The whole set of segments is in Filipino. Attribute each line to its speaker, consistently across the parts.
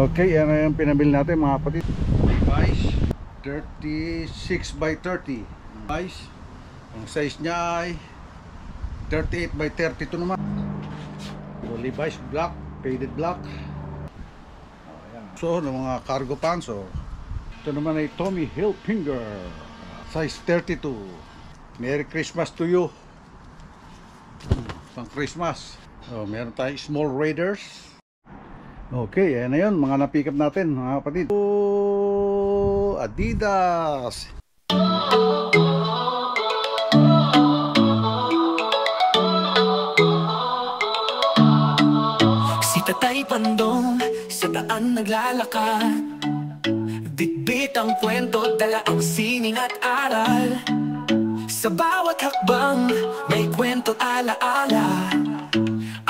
Speaker 1: Okay, yan na yung pinamili natin mga kapatid. Levi's 36 by 30. Levi's, ang size niya ay 38 by 32 naman. So, Levi's black, faded black. So, ng mga cargo pants. So, ito naman ay Tommy Hilfiger, size 32. Merry Christmas to you. Pang Christmas. So, meron tayong small Raiders. Okay, ayan na yun, mga na-pick up natin mga kapatid. Oh, Adidas.
Speaker 2: Si Tatay Pandong sa daan naglalakad, bitbit ang kwento, dala ang sining at aral. Sa bawat hakbang may kwento alaala,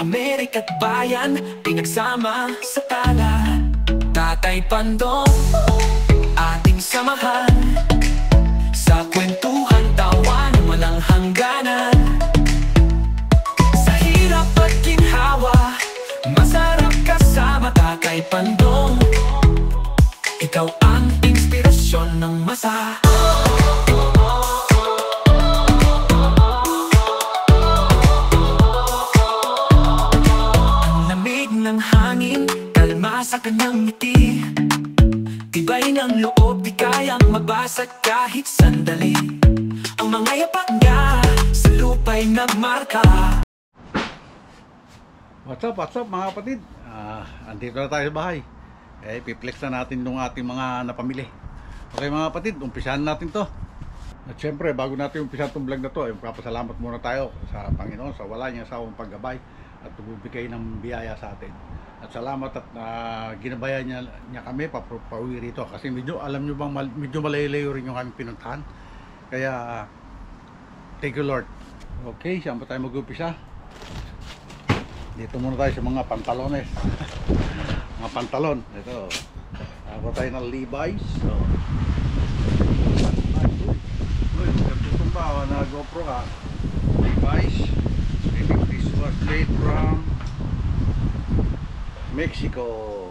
Speaker 2: Amerika't bayan, pinagsama sa tala. Tatay Pandong, ating samahan, sa kwentuhan, tawan, walang hangganan. Sa hirap at ginhawa, masarap kasama Tatay Pandong. Ikaw ang inspirasyon ng masa. Sa kanyang ngiti, tibay ng loob, di kayang mabasag kahit sandali. Ang mga yapak niya sa lupa'y nagmarka.
Speaker 1: What's up mga kapatid? Andito na tayo sa bahay. Piplex na natin yung ating mga napamili. Okay mga kapatid, umpisahan natin to. At syempre, bago natin umpisahan itong vlog na to, magpapasalamat muna tayo sa Panginoon sa wala niyang sawang paggabay at bumibigay ng biyaya sa atin. At salamat at ginabayan niya kami pauwi rito. Kasi medyo, alam nyo bang, medyo malayo rin yung aming pinuntahan. Kaya, thank you Lord. Okay, saan ba tayo mag-upisa? Dito muna tayo sa mga pantalones. Mga pantalon. Ito. Ako tayo ng Levi's. So, uy, magkakutong ba? Na GoPro ka. Levi's. I think this was made from Mexico.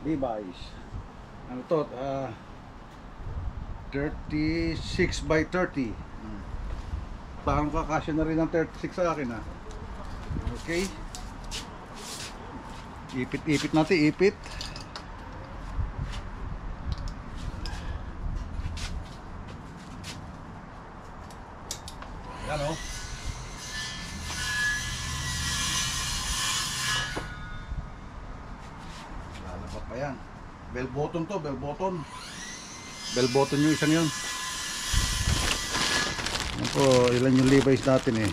Speaker 1: Levi's. Ano to? 36 by 30. Parang kakasya na rin ng 36 sa akin ha. Okay. Ipit natin, ipit. Yan o. Lalabas pa yan. Bell button to, bell button. Bell button yung isang yun. Ako, ilan yung Levi's natin eh.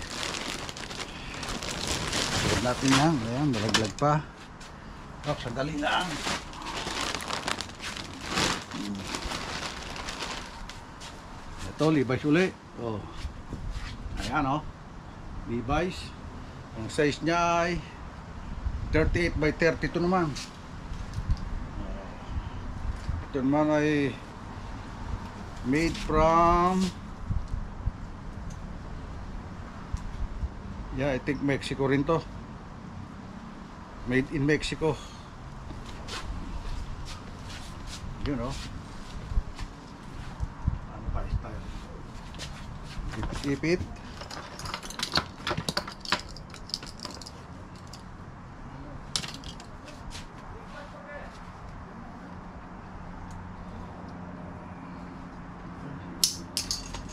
Speaker 1: Suot natin yan. Ayan, malaglag pa. Oh, sandali lang. Ito, Levi's uli. Oh. Ayan o. Levi's. Ang size niya ay 38 by 32 naman. Ito naman ay made from, yeah, I think Mexico rin to. Made in Mexico. You know. Ano pa style? Ipit.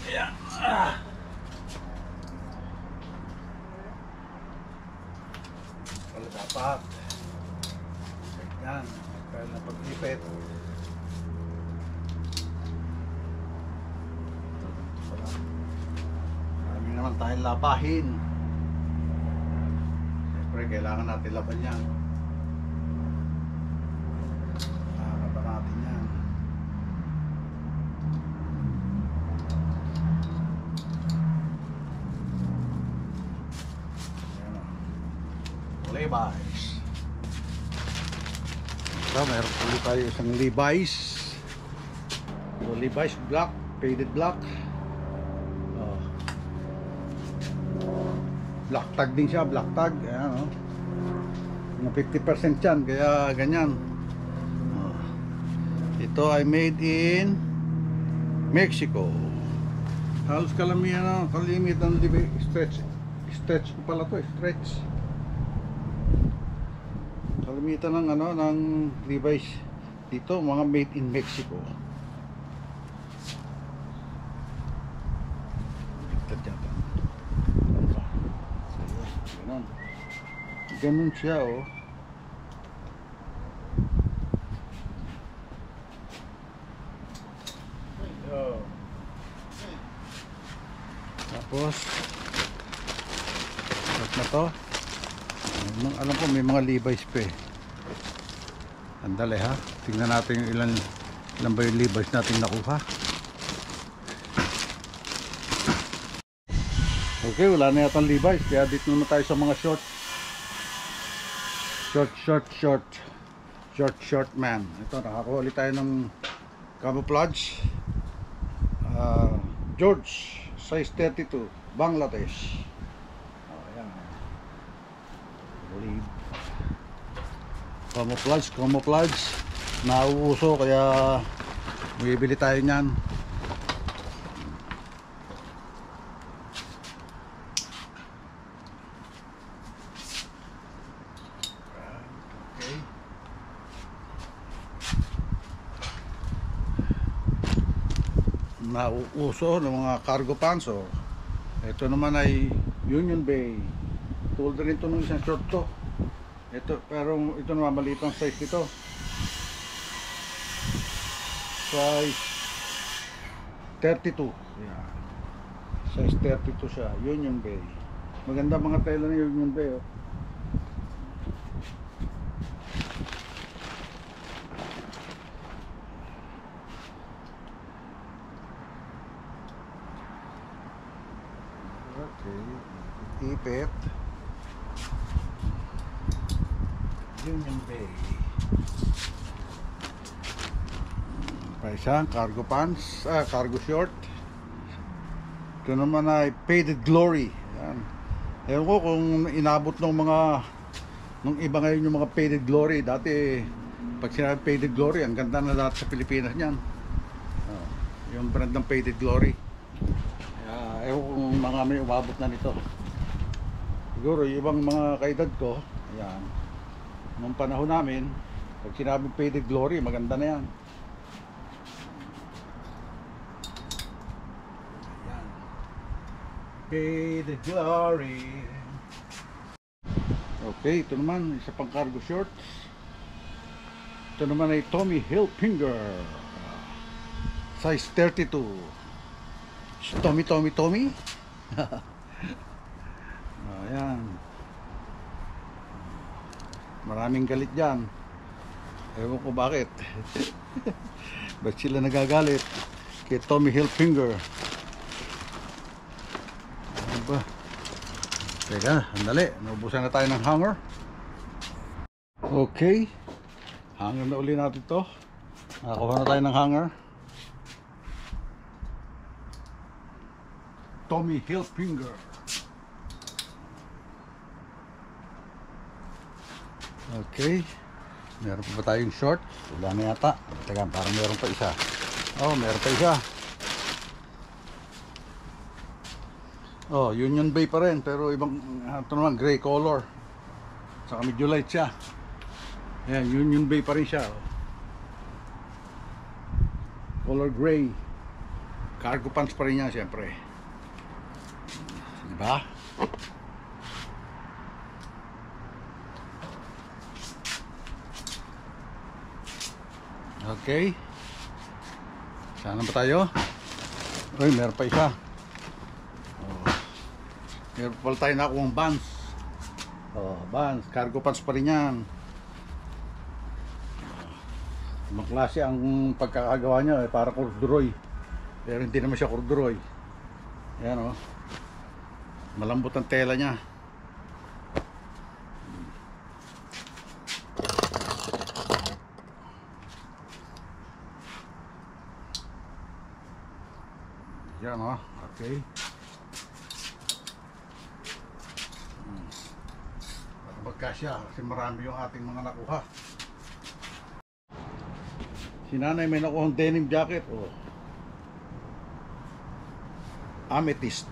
Speaker 1: Yeah. Wala dapat. Yan. Kaya na pag-ipit. Marami naman tayong labahin. Siyempre, kailangan natin laban yan. Laban natin yan. Levi's. So, meron ulit tayo isang Levi's. So, Levi's black, faded black. Oh. Black tag din siya, black tag. Ayan, oh. Mga 50% yan, kaya ganyan. Oh. Ito ay made in Mexico. Halos kalimitan stretch pala to, stretch. Kalimitan ng ng Levi's dito, mga made in Mexico. Ganun siya, oh. Tapos na to. Alam ko may mga Levi's pa eh. Andali ha. Tingnan natin yung ilan ba yung Levi's natin nakuha. Okay, wala na yata ang Levi's. Kaya dito naman tayo sa mga short man. Ito, nakakuha ulit tayo ng camouflage. George, size 32, Bangladesh. Ayan. Camouflage. Nauuso kaya bibili tayo niyan. Nauuso ng mga cargo pants. So, ito naman ay Union Bay. Tulad rin ito ng isang short to. Ito, pero ito naman maliit ang size nito. Size 32. Yeah. Size 32 siya. Union Bay. Maganda mga tela ng Union Bay. Oh. Ipit Union Bay. Pa isang cargo pants, cargo short. Ito naman ay Faded Glory. Yan. Ewan ko kung inabot ng iba ngayon yung mga Faded Glory. Dati pag sinabi Faded Glory, ang ganda na dati sa Pilipinas niyan. Yung brand ng Faded Glory. Ewan ko kung mga may umabot na nito. Siguro yung ibang mga kaedad ko, ayan, nung panahon namin, pag sinabing Faded Glory, maganda na yan. Ayan. Faded Glory. Okay, ito naman, isa pang cargo shorts. Ito naman ay Tommy Hilfiger, size 32. Tommy. Ayan. Maraming galit dyan. Ewan ko bakit. Ba't sila nagagalit kay Tommy Hilfiger? Ano ba? Teka, andali. Naubusan na tayo ng hanger. Okay. Hanger na uli natin to. Nakakuha na tayo ng hanger. Tommy Hilfiger. Okay. Meron pa ba tayong short? Wala na yata. Teka, parang meron pa isa. Oh, meron pa isa. Oh, Union Bay pa rin. Pero ibang, ito naman, gray color. Saka medyo light siya. Ayan, Union Bay pa rin siya. Oh. Color gray. Cargo pants pa rin yan, siyempre. Diba? Okay. Saan ba tayo? Uy, meron pa isa. Oh. Meron pala tayo nakuha ng Vans. Oh, Vans. Cargo pants pa rin yan. Ibang klase ang pagkakagawa niya. Para corduroy. Pero hindi naman siya corduroy. Ayan, oh. Malambot ang tela niya. Yan, oh. Okay. Para magkasya kasi marami yung ating mga nakuha. Si nanay may nakuhang denim jacket. Oh. Amethyst.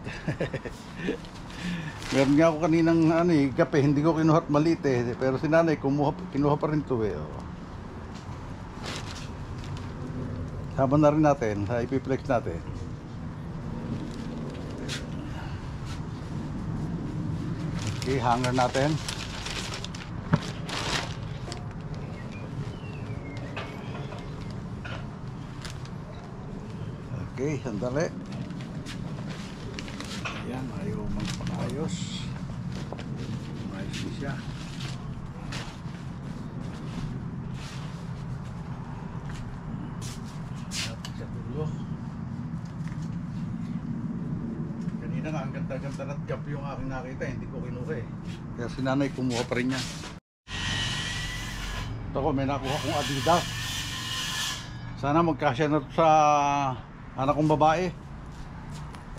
Speaker 1: Meron nga ako kaninang kape, hindi ko kinuha at maliit eh. Pero si nanay kinuha pa rin ito eh. Oh. Sama na rin natin, ipiplex natin. Okay, hanger natin. Okay, sandali. Ayan, ayaw magpakayos. Ayos din siya. Sa dulo. Kanina nga, ang ganda-ganda na job yung aking nakita, hindi ko kinuha eh. Kaya si nanay kumuha pa rin niya. Ito ko, may nakuha kong Adidas. Sana magkasya na ito sa anak kong babae.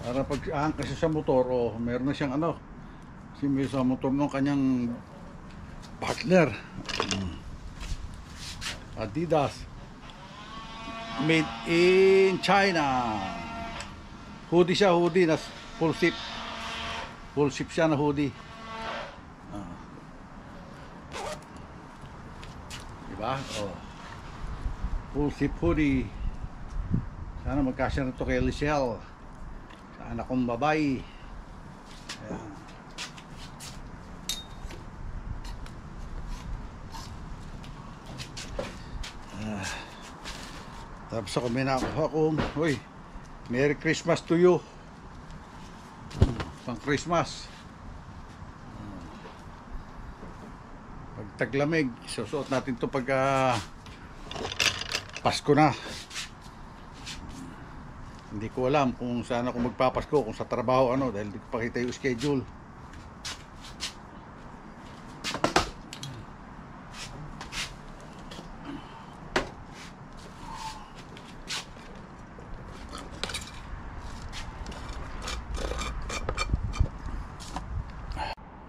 Speaker 1: Para pag kasi sa motor, meron na siyang kasi may sa motor ng kanyang partner. Adidas. Made in China. Hoodie siya, hoodie na full zip. Full zip siya na hoodie. Diba? Oh. Full zip hoodie. Sana magkasya na ito kay Lichelle. Sa anak kong babae. Ayan. Tapos ako may nakuha kong, uy, Merry Christmas to you. Pang Christmas. Pag taglamig, susuot natin ito pag Pasko na. Hindi ko alam kung saan ako magpapasko, kung sa trabaho dahil hindi ko pakita yung schedule.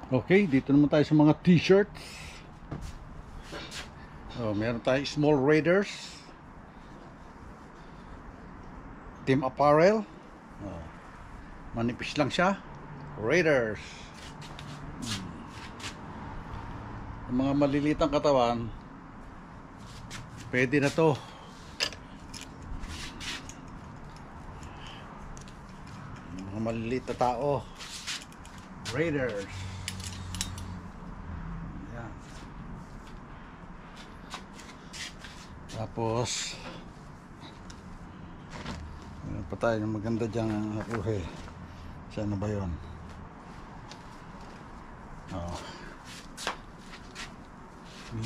Speaker 1: Okay, dito naman tayo sa mga t-shirts. Meron tayong Small Raiders Team Apparel. Manipis lang siya. Raiders. Yung mga malilitang katawan, pwede na to. Yung mga maliliit na tao, Raiders. Yan. Tapos pa tayo ng maganda dyan nakuha. Saan na ba yun?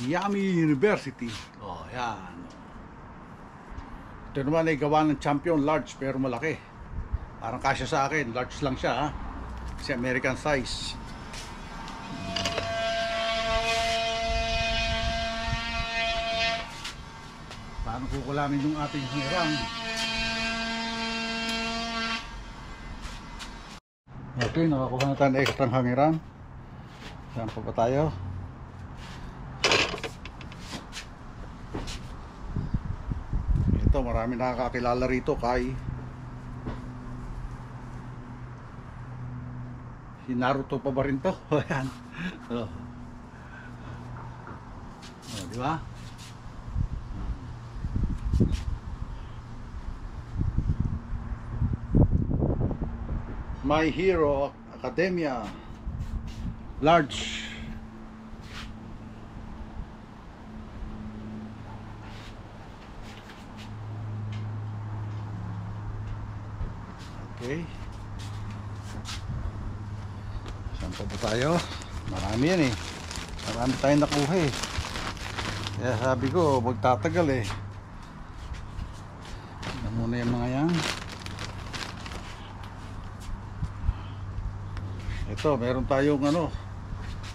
Speaker 1: Miami University. Yan. Ito naman ay gawa ng Champion large pero malaki. Parang kasya sa akin. Large lang siya kasi American size. Paano kukulamin yung ating hirang? Okay, nakakuha na tayo ng extra hangiran. Saan pa ba tayo? Ito, marami nakakakilala rito kay si Naruto pa ba rin to? Ayan. Diba? My Hero Academia large. Okay. Saan pa ba tayo? Marami yan eh. Marami tayong nakuha eh. Kaya sabi ko magtatagal eh. Ano muna yung mga yan. Ito, meron tayong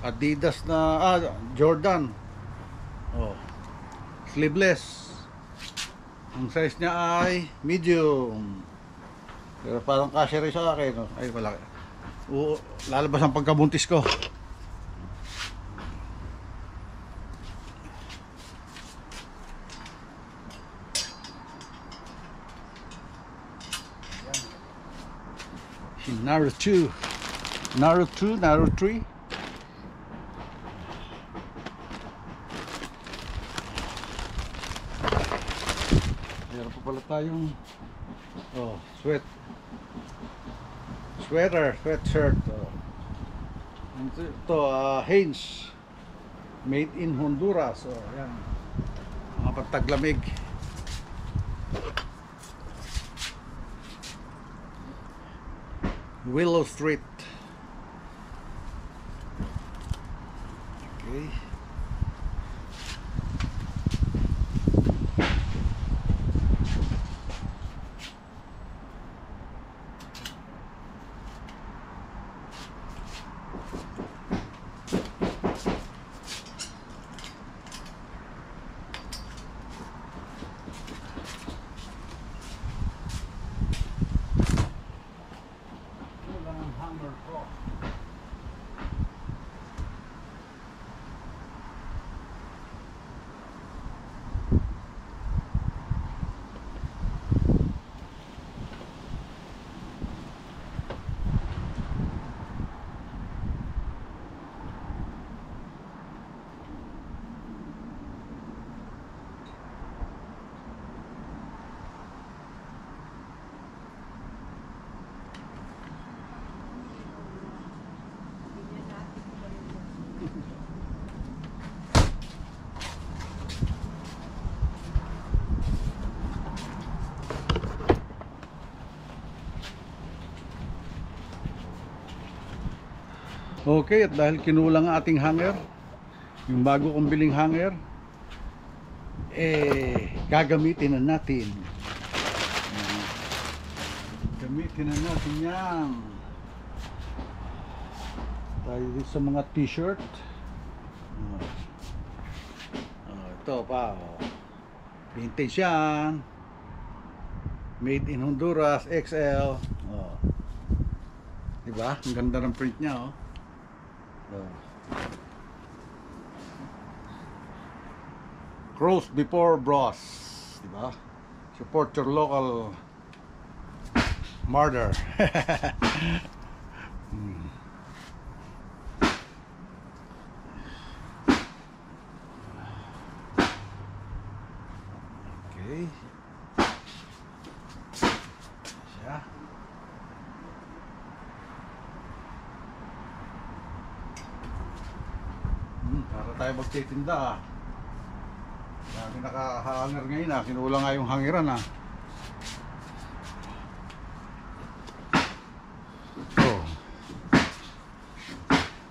Speaker 1: Adidas na Jordan. Sleeveless. Ang size niya ay medium. Pero parang kasya rin sa akin. Ay, wala. Lalabas ang pagkabuntis ko. Naruto. Naruto, Naruto. Meron pa pala tayong sweatshirt. Ito, Hanes. Made in Honduras. Yan. Mga pagtaglamig. Willow Street. Okay. Okay, at dahil kinulang ang ating hanger, yung bago kong biling hanger, gagamitin na natin. Gamitin na natin yan. Tayo din sa mga t-shirt. Ito pa. Vintage yan. Made in Honduras, XL. Diba? Ang ganda ng print niya. Cross before bros, diba? Support your local murder. Okay. Siya. Para tayo magtitinda. Dami naka-hanger ngayon kinulang nga yung hangiran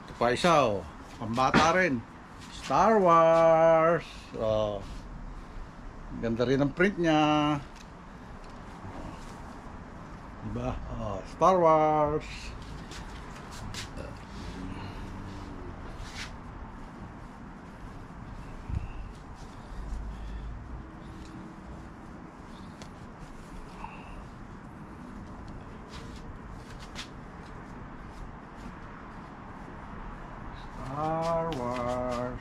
Speaker 1: Ito pa isa pambata rin. Star Wars. Ganda rin ang print niya. Diba? Star Wars. Star Wars.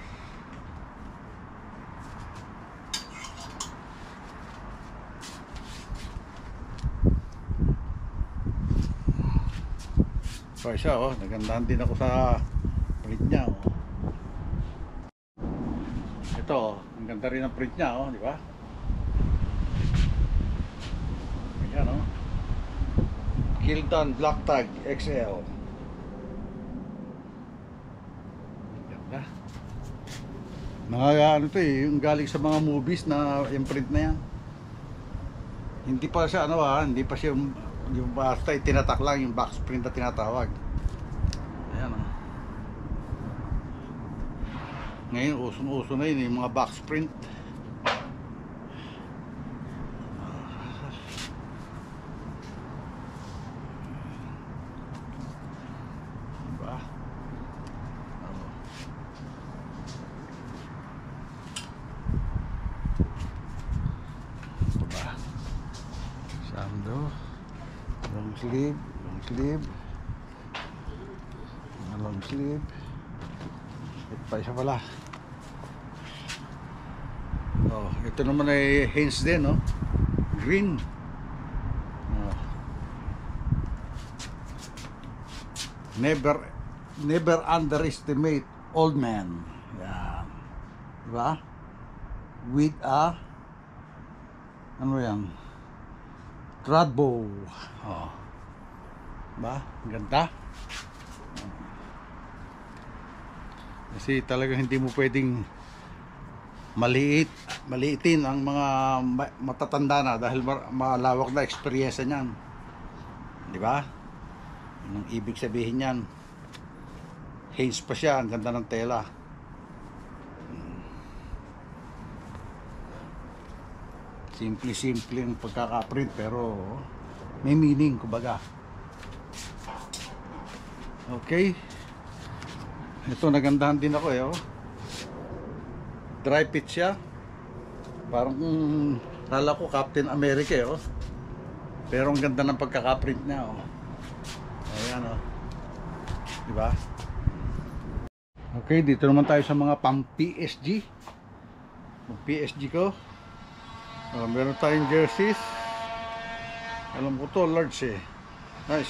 Speaker 1: So siya nagandahan din ako sa print niya Ito, ang ganda rin ang print niya di ba? Ayan Kildan Black Tag XL. Ganda. Mga yung galing sa mga movies na yung print na yan. Hindi pa siya hindi pa siya yung basta tinatak lang yung box print na tinatawag. Ayan Ngayon usong-uso na yun yung mga box print. Diba? Diba? Sando. Long sleeve, long sleeve. Ito pa isa pala. Ito naman ay Hanes din, green. Never underestimate old man. Yan. Diba? With a ano yan? Tradbow. Oh. Diba? Ganda. Kasi talagang hindi mo pwedeng maliitin ang mga matatanda na dahil malawak na experience niyan. Di ba? Ang ibig sabihin niyan, Hanes pa siya, ang ganda ng tela. Simple ang pagkakaprint pero may meaning, kumbaga. Okay. Ito, nagandahan din ako eh, oh. Dry fit siya. Parang kala ko Captain America eh, oh. Pero ang ganda ng pagkakaprint niya, oh. Ayan, oh. Diba? Okay, dito naman tayo sa mga pang PSG. Pang PSG ko. Meron tayong jerseys. Alam ko to, large eh.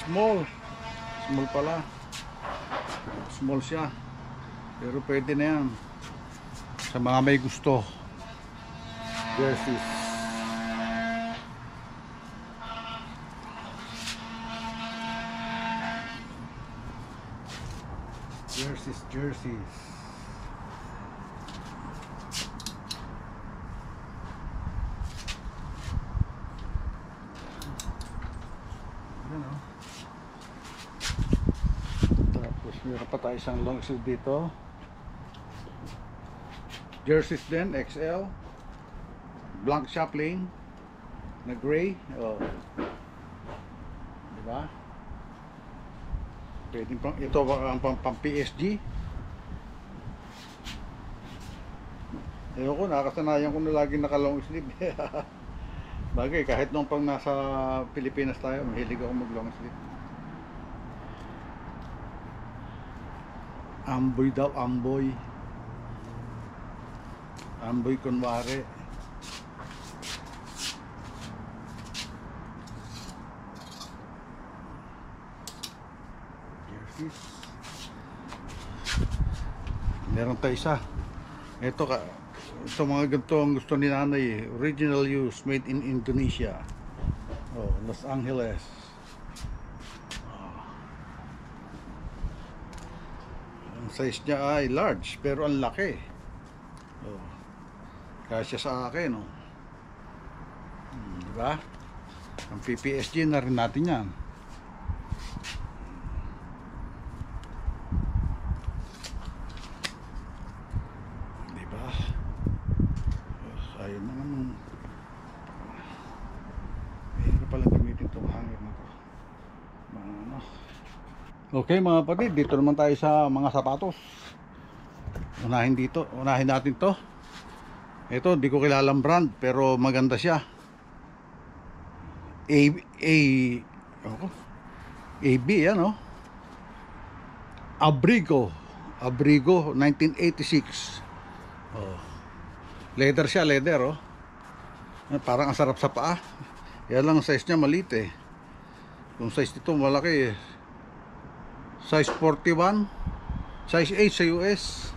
Speaker 1: Small. Small pala. Small siya. Pero pwede na yan. Sa mga may gusto. Jerseys. Jerseys. Tapos meron pa tayo isang long sleeve dito. Jerseys din, XL. Blank Chaplain na gray. Oh. Diba? Pwedeng pang, ito ang pang PSG. Ayoko, nakasanayan ko na lagi naka long sleeve. Bagay, kahit nung pang nasa Pilipinas tayo, mahilig ako mag long sleeve. Amboy daw, amboy. Amboy kunwari. Jerseys. Meron tayo isa. Ito mga ganito ang gusto ni nanay. Original use, made in Indonesia. Oh, Los Angeles. Ang size niya ay large, pero ang laki. Oh. Kasya sa akin, oh. Diba? Ang PPSG na rin natin yan. Diba? Ayun naman. Mayroon pala gamitin itong hanger na to. Ano? Okay mga kapatid, dito naman tayo sa mga sapatos. Unahin natin to. Ito, di ko kilalang brand pero maganda siya. AB yan, oh. Abrigo 1986. Oh. Leather siya, oh. Parang ang sarap sa paa. Yan lang ang size niya, maliit eh. Yung size nito malaki eh. Size 41, size 8 sa US,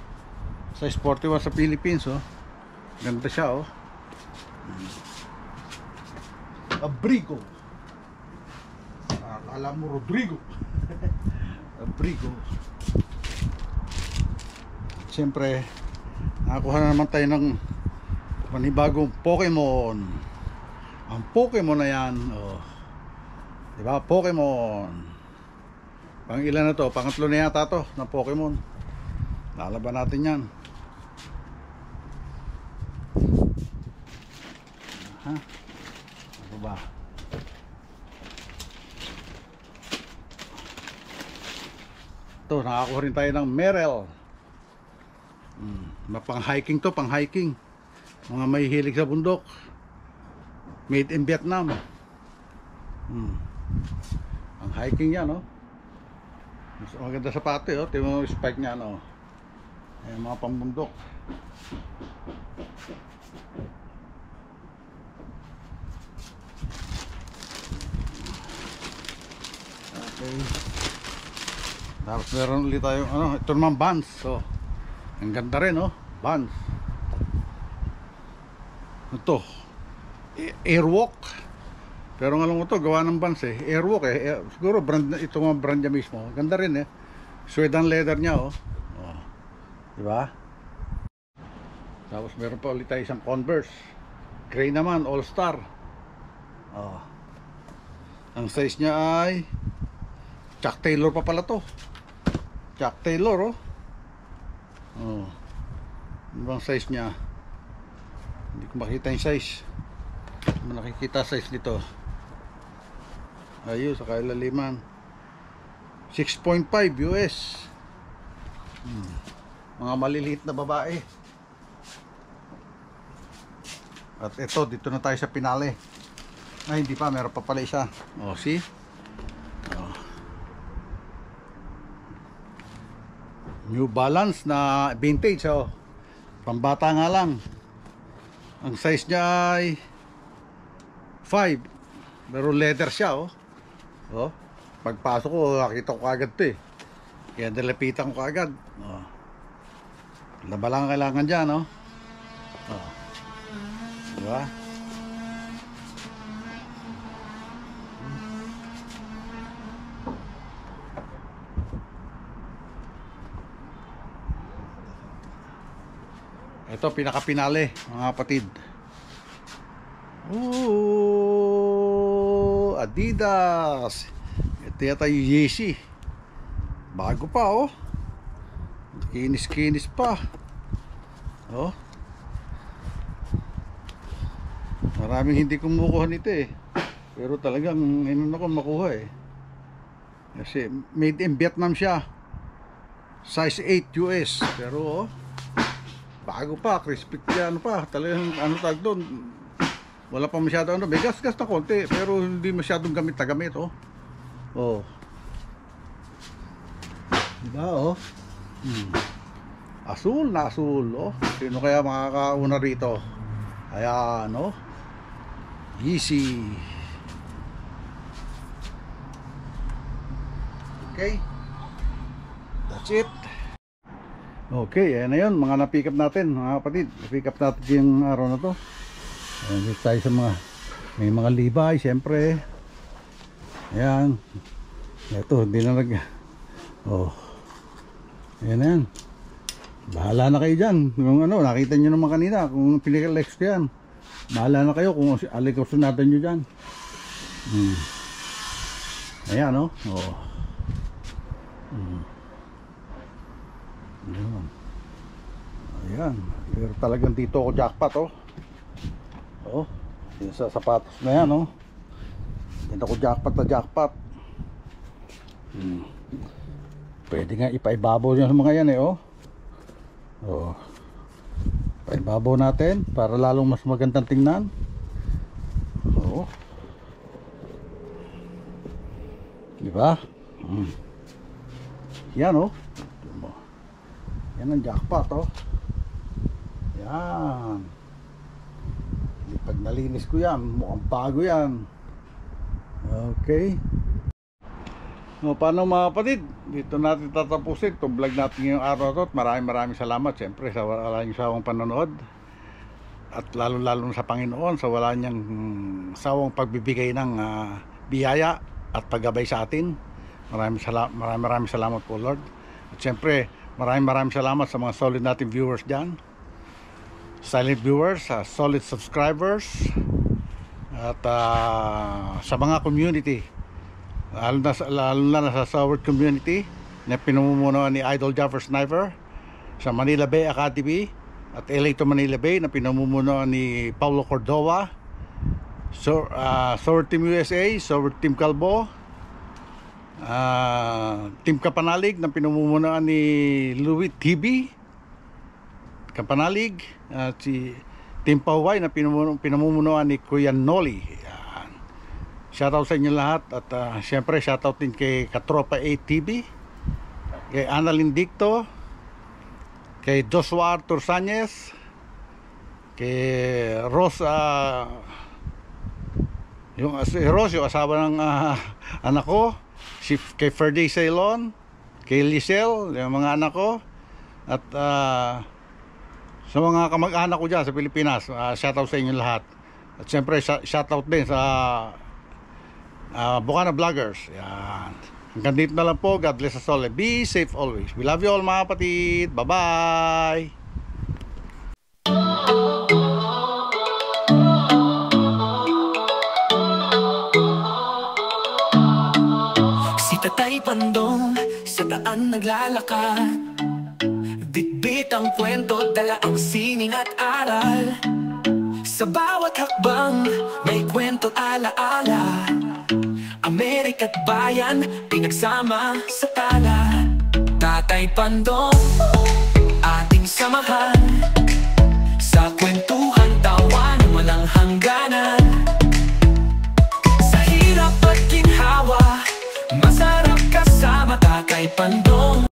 Speaker 1: size 41 sa Philippines, oh. Ganda siya, oh. Abrigo. Alam mo, Rodrigo. Abrigo. Siyempre, nakakuha na naman tayo ng panibagong Pokemon. Ang Pokemon na yan, oh. Diba? Pokemon. Pang ilan na to? Pangatlo na yata to ng Pokemon. Lalaban natin yan. Ha? Ano ba? Ito, nakakuha rin tayo ng Merrell. Pang hiking to, pang hiking. Mga may hilig sa bundok. Made in Vietnam. Ang hiking yan, oh. Maganda sa pati, oh. Tingnan mo yung spike niya, no. Ayan, mga pambundok. Okay. Tapos meron ulit tayong ano, ito naman Vans. So, ang ganda rin, oh, Vans. Ito Airwalk. Pero nga lang ito, gawa ng Vans eh. Airwalk eh. Siguro brand, ito mga brand niya mismo. Ganda rin eh. Suede ang leather niya, oh. Oh. Diba? Tapos meron pa ulit tayo isang Converse. Gray naman, All Star. Oh. Ang size niya ay Chuck Taylor pa pala to. Chuck Taylor, oh. Oh. Ano bang size niya? Hindi ko makita yung size. Hindi mo nakikita size nito. Ayun, sa kailaliman 6.5 US. Mga maliliit na babae. At ito, dito na tayo sa pinale. Ay, hindi pa, meron pa pala isa. Oh, see? Oh. New Balance na vintage, oh. Pambata nga lang. Ang size niya ay 5. Pero leather siya, oh. Oh. Pagpasok ko, nakita ko kagad to eh. Kaya nalapitan ko kagad. Oh. Laba lang kailangan dyan, oh. Oh. Diba? Ito pinaka-pinale, mga kapatid. Ooh, Adidas. Ito yata yung Yeezy. Bago pa, oh. Kinis-kinis pa. Oh. Maraming hindi kumukuha nito eh. Pero talagang inano ko makuha eh. Kasi made in Vietnam siya. Size 8 US. Pero oh, bago pa, crispy ano pa, talagang ano tag doon. Wala pa masyado ano, may gas na konti, pero hindi masyadong gamit na gamit, oh. Oh. Diba, oh? Asul na asul, oh. Sino kaya makakauna rito? Ayan, oh. Easy. Okay. That's it. Okay, ayan na yun, mga na-pick up natin, mga kapatid. Na-pick up natin yung araw na to. Ayan, dito tayo sa mga, may mga Levi, syempre. Ayan. Ito, hindi na oh. Ayan na yan. Bahala na kayo dyan. Kung ano, nakita nyo naman kanina, kung pinag-lex ko yan. Bahala na kayo kung alay ko sunatan nyo dyan. Ayan, oh. Oh. Ayan. Ayan. Pero talagang dito ako jackpot, oh. Oh. Yung sa sapatos na yan, oh. Dito ako jackpot na jackpot. Pwede nga ipaibabaw nyo sa mga yan, eh, oh. Oh. Paibabaw natin para lalong mas magandang tingnan. Oh. Diba? Yan, oh. Yan ang jackpot, oh. Yan. Pag nalinis ko yan, mukhang bago yan. Okay. O, paano mga kapatid? Dito natin tatapusin itong vlog natin ngayong araw to. Maraming salamat siyempre sa wala niyong sawang panonood. At lalo sa Panginoon sa wala niyang sawang pagbibigay ng biyaya at paggabay sa atin. Maraming salamat po, Lord. At siyempre maraming salamat sa mga solid nating viewers dyan, silent viewers, solid subscribers, at sa mga community, lalo na sa Southward community na pinamumunuan ni Idol Jaffer Sniper, sa Manila Bay Academy at LA to Manila Bay na pinamumunuan ni Paulo Cordova, Southward Team USA, Southward Team Calbo, Team Kapanalig na pinamumunuan ni Louis TV Kapanalig, at si Team Pahuway na pinamumunuan ni Kuya Noli. Yan. Shoutout sa inyo lahat. At syempre shoutout din kay Katropa ATV, kay Annalyn Dicto, kay Joshua Arthur Sanyes, kay Rosa, yung si Ross, yung asawa ng anak ko, kay Ferdy Ceylon, kay Lisel, yung mga anak ko, at sa mga kamag-anak ko dyan sa Pilipinas. Shoutout sa inyo lahat. At syempre shoutout din sa Bukana Vloggers. Yan. Hanggang dito na lang po. God bless us all. Be safe always. We love you all mga kapatid. Bye-bye.
Speaker 2: Si Tatay Pandong sa daan naglalakad, bitbit ang kwento, dala ang sining at aral. Sa bawat hakbang may kwento alaala, Amerika't bayan pinagsama sa tala. Tatay Pandong ating samahan, sa kwentuhan tawa ng walang hangganan. Sa hirap at ginhawa, masarap kasama Tatay Pandong.